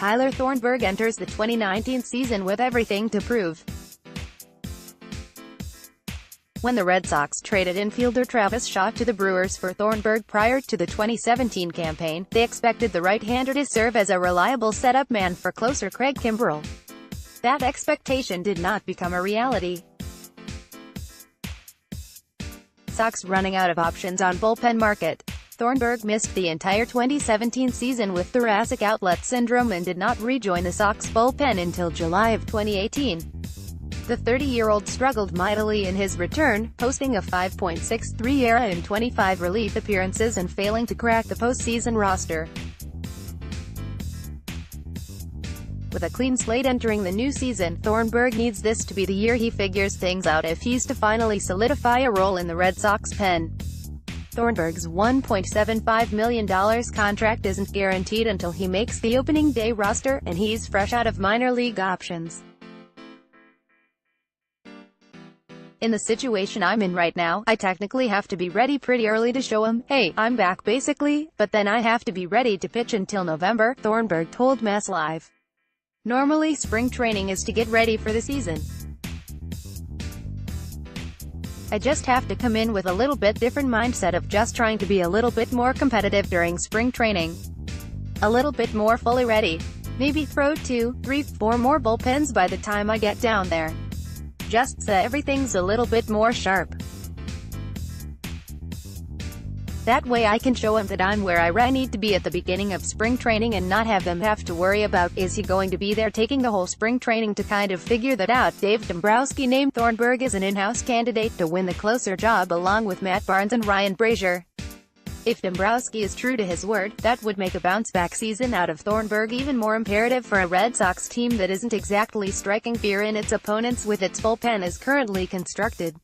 Tyler Thornburg enters the 2019 season with everything to prove. When the Red Sox traded infielder Travis Shaw to the Brewers for Thornburg prior to the 2017 campaign, they expected the right-hander to serve as a reliable setup man for closer Craig Kimbrel. That expectation did not become a reality. Sox running out of options on bullpen market. Thornburg missed the entire 2017 season with thoracic outlet syndrome and did not rejoin the Sox bullpen until July of 2018. The 30-year-old struggled mightily in his return, posting a 5.63 ERA in 25 relief appearances and failing to crack the postseason roster. With a clean slate entering the new season, Thornburg needs this to be the year he figures things out if he's to finally solidify a role in the Red Sox pen. Thornburg's $1.75 million contract isn't guaranteed until he makes the opening day roster, and he's fresh out of minor league options. In the situation I'm in right now, I technically have to be ready pretty early to show him, hey, I'm back basically, but then I have to be ready to pitch until November, Thornburg told Mass Live. Normally spring training is to get ready for the season. I just have to come in with a little bit different mindset of just trying to be a little bit more competitive during spring training. A little bit more fully ready. Maybe throw 2, 3, 4 more bullpens by the time I get down there. Just so everything's a little bit more sharp. That way I can show him that I'm where I need to be at the beginning of spring training and not have them have to worry about, is he going to be there taking the whole spring training to kind of figure that out. Dave Dombrowski named Thornburg as an in-house candidate to win the closer job along with Matt Barnes and Ryan Brazier. If Dombrowski is true to his word, that would make a bounce-back season out of Thornburg even more imperative for a Red Sox team that isn't exactly striking fear in its opponents with its bullpen as currently constructed.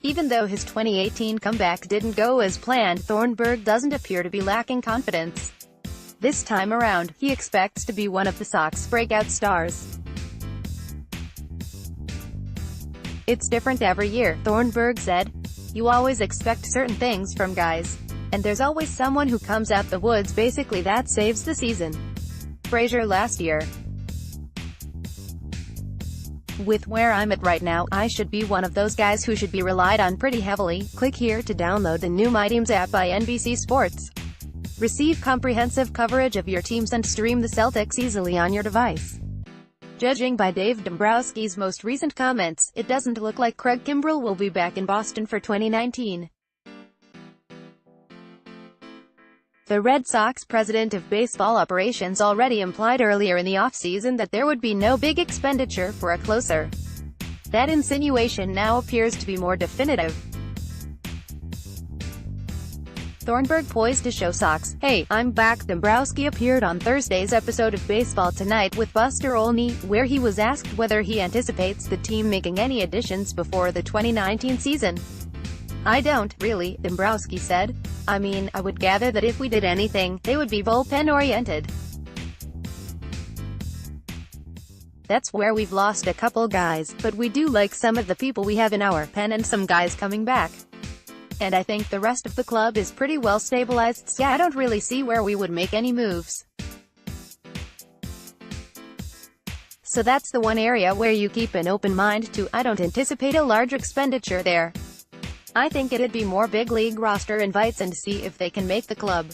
Even though his 2018 comeback didn't go as planned, Thornburg doesn't appear to be lacking confidence. This time around, he expects to be one of the Sox breakout stars. It's different every year, Thornburg said. You always expect certain things from guys. And there's always someone who comes out the woods, basically that saves the season. Brazier last year. With where I'm at right now, I should be one of those guys who should be relied on pretty heavily. Click here to download the new My Teams app by NBC Sports. Receive comprehensive coverage of your teams and stream the Celtics easily on your device. Judging by Dave Dombrowski's most recent comments, it doesn't look like Craig Kimbrel will be back in Boston for 2019. The Red Sox president of baseball operations already implied earlier in the offseason that there would be no big expenditure for a closer. That insinuation now appears to be more definitive. Thornburg poised to show Sox, hey, I'm back. Dombrowski appeared on Thursday's episode of Baseball Tonight with Buster Olney, where he was asked whether he anticipates the team making any additions before the 2019 season. I don't, really, Dombrowski said. I mean, I would gather that if we did anything, they would be bullpen-oriented. That's where we've lost a couple guys, but we do like some of the people we have in our pen and some guys coming back. And I think the rest of the club is pretty well stabilized, so I don't really see where we would make any moves. So that's the one area where you keep an open mind to. I don't anticipate a large expenditure there. I think it'd be more big league roster invites and see if they can make the club.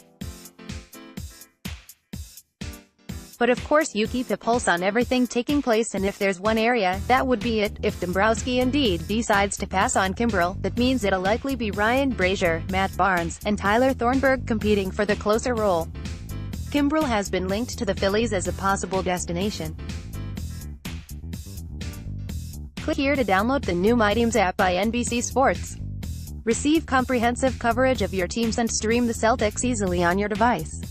But of course you keep a pulse on everything taking place, and if there's one area, that would be it. If Dombrowski indeed decides to pass on Kimbrel, that means it'll likely be Ryan Brazier, Matt Barnes, and Tyler Thornburg competing for the closer role. Kimbrel has been linked to the Phillies as a possible destination. Click here to download the new My Teams app by NBC Sports. Receive comprehensive coverage of your teams and stream the Celtics easily on your device.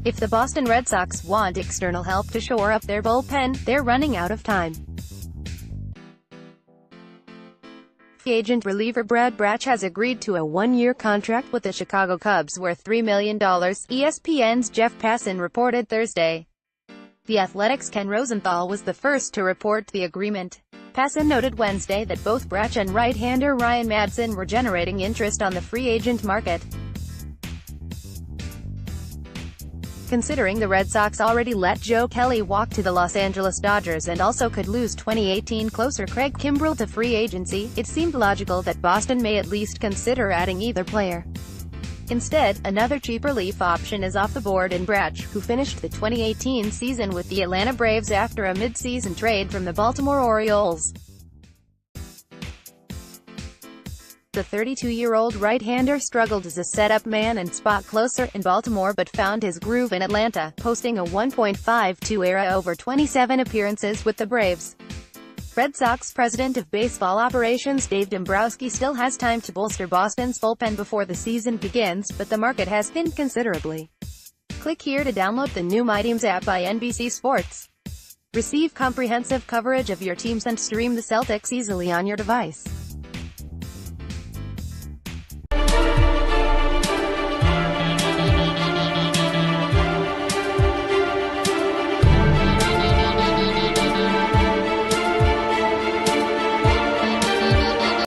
If the Boston Red Sox want external help to shore up their bullpen, they're running out of time. Free agent reliever Brad Brach has agreed to a one-year contract with the Chicago Cubs worth $3 million, ESPN's Jeff Passan reported Thursday. The Athletic's Ken Rosenthal was the first to report the agreement. Passan noted Wednesday that both Brach and right-hander Ryan Madson were generating interest on the free agent market. Considering the Red Sox already let Joe Kelly walk to the Los Angeles Dodgers and also could lose 2018 closer Craig Kimbrel to free agency, it seemed logical that Boston may at least consider adding either player. Instead, another cheap relief option is off the board in Brach, who finished the 2018 season with the Atlanta Braves after a mid-season trade from the Baltimore Orioles. The 32-year-old right-hander struggled as a setup man and spot closer in Baltimore but found his groove in Atlanta, posting a 1.52 ERA over 27 appearances with the Braves. Red Sox president of baseball operations Dave Dombrowski still has time to bolster Boston's bullpen before the season begins, but the market has thinned considerably. Click here to download the new My Teams app by NBC Sports. Receive comprehensive coverage of your teams and stream the Celtics easily on your device.